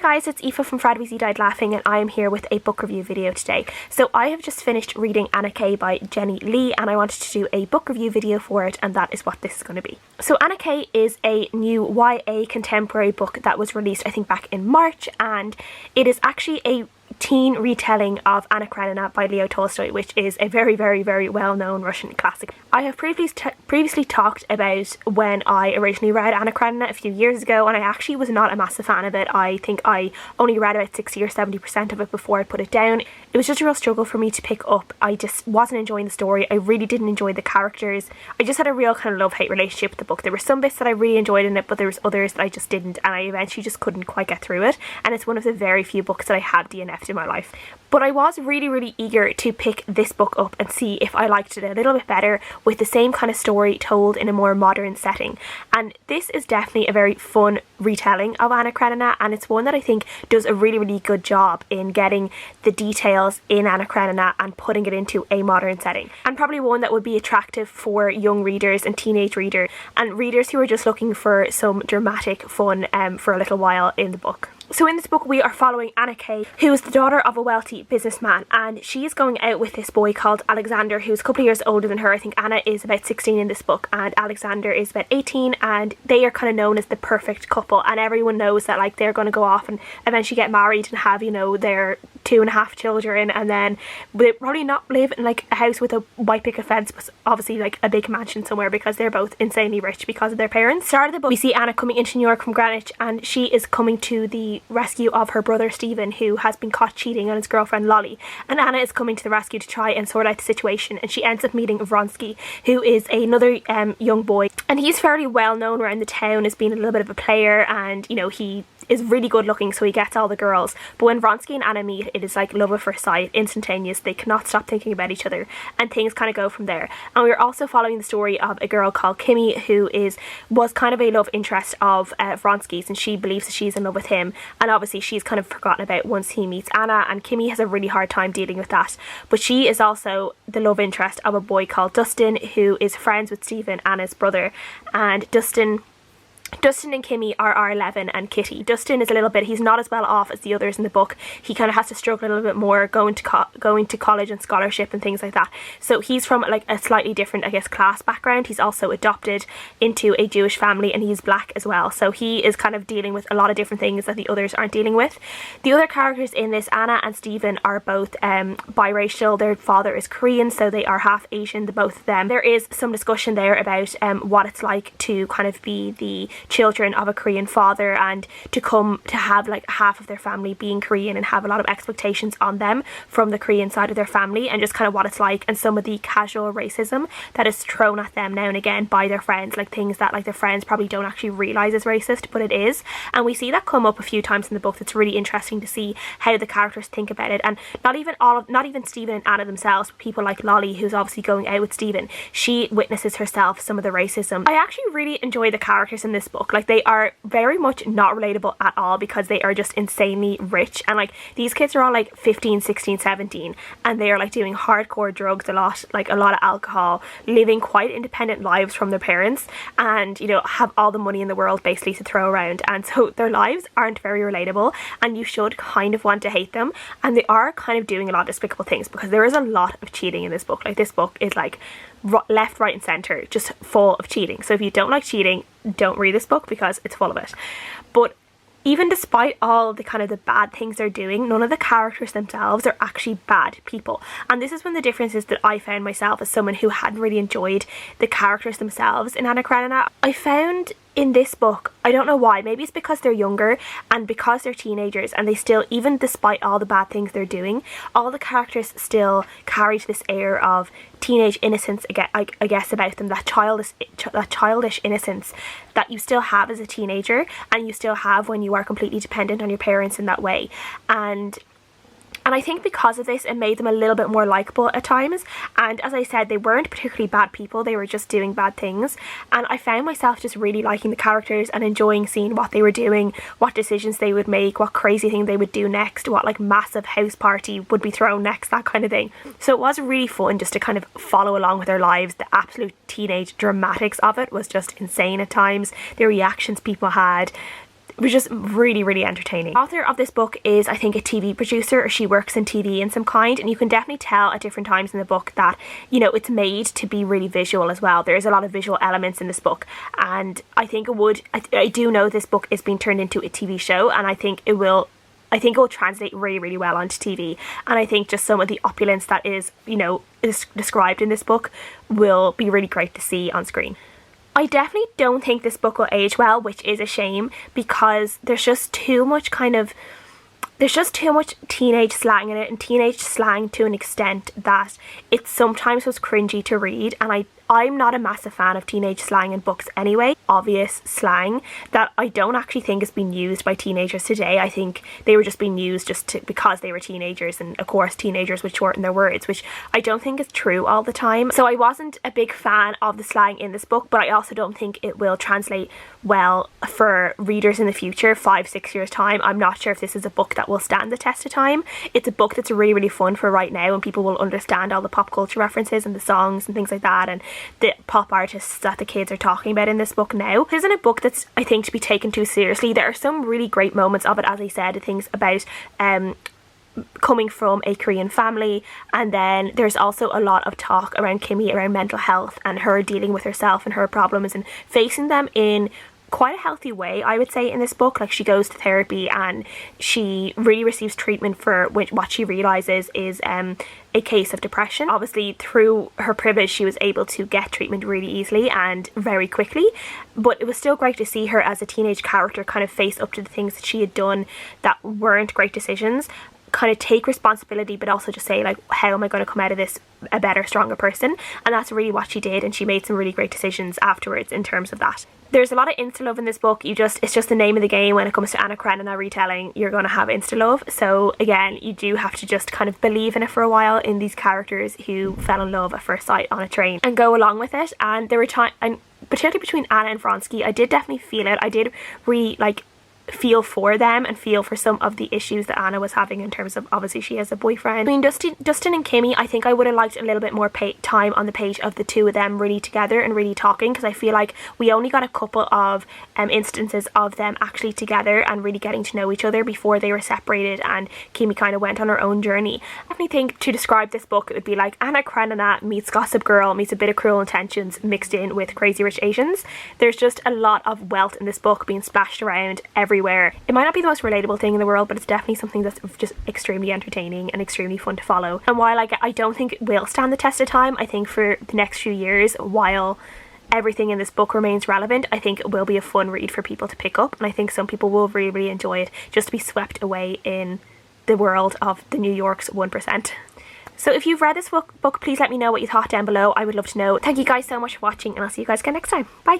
guys, it's Aoife from Fred Weasley Died Laughing, and I am here with a book review video today. So I have just finished reading Anna K by Jenny Lee, and I wanted to do a book review video for it, and that is what this is going to be. So Anna K is a new YA contemporary book that was released I think back in March, and it is actually a teen retelling of Anna Karenina by Leo Tolstoy, which is a very, very, very well-known Russian classic. I have previously talked about when I originally read Anna Karenina a few years ago, and I actually was not a massive fan of it. I think I only read about 60 or 70% of it before I put it down. It was just a real struggle for me to pick up. I just wasn't enjoying the story. I really didn't enjoy the characters. I just had a real kind of love-hate relationship with the book. There were some bits that I really enjoyed in it, but there was others that I just didn't, and I eventually just couldn't quite get through it. And it's one of the very few books that I have DNF'd in my life. But I was really, really eager to pick this book up and see if I liked it a little bit better with the same kind of story told in a more modern setting. And this is definitely a very fun retelling of Anna Karenina, and it's one that I think does a really, really good job in getting the details in Anna Karenina and putting it into a modern setting. And probably one that would be attractive for young readers and teenage readers and readers who are just looking for some dramatic fun for a little while in the book. So in this book we are following Anna K, who is the daughter of a wealthy businessman, and she is going out with this boy called Alexander, who's a couple of years older than her. I think Anna is about 16 in this book and Alexander is about 18, and they are kind of known as the perfect couple, and everyone knows that like they're going to go off and eventually get married and have, you know, their 2.5 children, and then they probably not live in like a house with a white picket fence, but obviously like a big mansion somewhere because they're both insanely rich because of their parents. Start of the book we see Anna coming into New York from Greenwich, and she is coming to the rescue of her brother Stephen, who has been caught cheating on his girlfriend Lolly, and Anna is coming to the rescue to try and sort out the situation, and she ends up meeting Vronsky, who is another young boy, and he's fairly well known around the town as being a little bit of a player, and you know, he is really good looking, so he gets all the girls. But when Vronsky and Anna meet, it is like love at first sight, instantaneous. They cannot stop thinking about each other, and things kind of go from there. And we're also following the story of a girl called Kimmy, who was kind of a love interest of Vronsky's, and she believes that she's in love with him, and obviously she's kind of forgotten about once he meets Anna, and Kimmy has a really hard time dealing with that. But she is also the love interest of a boy called Dustin, who is friends with Stephen, Anna's brother, and Dustin and Kimmy are R11 and Kitty. Dustin is a little bit, he's not as well off as the others in the book. He kind of has to struggle a little bit more going to college and scholarship and things like that. So he's from like a slightly different, I guess, class background. He's also adopted into a Jewish family, and he's black as well. So he is kind of dealing with a lot of different things that the others aren't dealing with. The other characters in this, Anna and Stephen, are both biracial. Their father is Korean, so they are half Asian, the both of them. There is some discussion there about what it's like to kind of be the children of a Korean father, and to come to have like half of their family being Korean and have a lot of expectations on them from the Korean side of their family, and just kind of what it's like, and some of the casual racism that is thrown at them now and again by their friends, like things that like their friends probably don't actually realise is racist, but it is. And we see that come up a few times in the book. It's really interesting to see how the characters think about it, and not even Stephen and Anna themselves, but people like Lolly, who's obviously going out with Stephen, she witnesses herself some of the racism. I actually really enjoy the characters in this book. Like, they are very much not relatable at all because they are just insanely rich, and like these kids are all like 15, 16, 17, and they are like doing hardcore drugs a lot of alcohol, living quite independent lives from their parents, and you know, have all the money in the world basically to throw around, and so their lives aren't very relatable, and you should kind of want to hate them. And they are kind of doing a lot of despicable things because there is a lot of cheating in this book. Like, this book is like left, right and centre just full of cheating. So if you don't like cheating, don't read this book because it's full of it. But even despite all the kind of the bad things they're doing, none of the characters themselves are actually bad people. And this is one of the differences that I found myself as someone who hadn't really enjoyed the characters themselves in Anna Karenina. I found in this book, I don't know why, maybe it's because they're younger and because they're teenagers, and they still, even despite all the bad things they're doing, all the characters still carry this air of teenage innocence, I guess, about them, that childish innocence that you still have as a teenager, and you still have when you are completely dependent on your parents in that way. And I think because of this, it made them a little bit more likeable at times. And as I said, they weren't particularly bad people, they were just doing bad things. And I found myself just really liking the characters and enjoying seeing what they were doing, what decisions they would make, what crazy thing they would do next, what like massive house party would be thrown next, that kind of thing. So it was really fun just to kind of follow along with their lives. The absolute teenage dramatics of it was just insane at times. The reactions people had, it was just really, really entertaining. The author of this book is, I think, a TV producer, or she works in TV in some kind, and you can definitely tell at different times in the book that, you know, it's made to be really visual as well. There's a lot of visual elements in this book, and I think it would, I do know this book is being turned into a TV show, and I think it will translate really, really well onto TV. And I think just some of the opulence that is, you know, is described in this book will be really great to see on screen. I definitely don't think this book will age well, which is a shame, because there's just too much teenage slang in it, and teenage slang to an extent that it sometimes was cringy to read, and I'm not a massive fan of teenage slang in books anyway. Obvious slang that I don't actually think is being used by teenagers today. I think they were just being used because they were teenagers, and of course teenagers would shorten their words, which I don't think is true all the time. So I wasn't a big fan of the slang in this book, but I also don't think it will translate well for readers in the future, 5-6 years time. I'm not sure if this is a book that will stand the test of time. It's a book that's really, really fun for right now, and people will understand all the pop culture references and the songs and things like that, and the pop artists that the kids are talking about in this book now. It isn't a book that's, I think, to be taken too seriously. There are some really great moments of it, as I said, things about coming from a Korean family, and then there's also a lot of talk around Kimmy around mental health and her dealing with herself and her problems and facing them in quite a healthy way, I would say, in this book. Like, she goes to therapy and she really receives treatment for what she realizes is a case of depression. Obviously, through her privilege, she was able to get treatment really easily and very quickly, but it was still great to see her as a teenage character kind of face up to the things that she had done that weren't great decisions, kind of take responsibility, but also just say, like, how am I going to come out of this a better, stronger person? And that's really what she did, and she made some really great decisions afterwards in terms of that. There's a lot of insta-love in this book. It's just the name of the game when it comes to Anna Karenina retelling. You're going to have insta-love. So again, you do have to just kind of believe in it for a while, in these characters who fell in love at first sight on a train, and go along with it. And there were times, and particularly between Anna and Vronsky, I did definitely feel it. I did really, like, feel for them and feel for some of the issues that Anna was having in terms of, obviously, she has a boyfriend. I mean, Dustin and Kimmy, I think I would have liked a little bit more time on the page of the two of them really together and really talking, because I feel like we only got a couple of instances of them actually together and really getting to know each other before they were separated and Kimmy kind of went on her own journey. I definitely think to describe this book, it would be like Anna Karenina meets Gossip Girl meets a bit of Cruel Intentions mixed in with Crazy Rich Asians. There's just a lot of wealth in this book being splashed around everywhere. It might not be the most relatable thing in the world, but it's definitely something that's just extremely entertaining and extremely fun to follow. And while I don't think it will stand the test of time, I think for the next few years, while everything in this book remains relevant, I think it will be a fun read for people to pick up, and I think some people will really, really enjoy it, just to be swept away in the world of the New York's 1%. So if you've read this book, please let me know what you thought down below. I would love to know. Thank you guys so much for watching, and I'll see you guys again next time. Bye!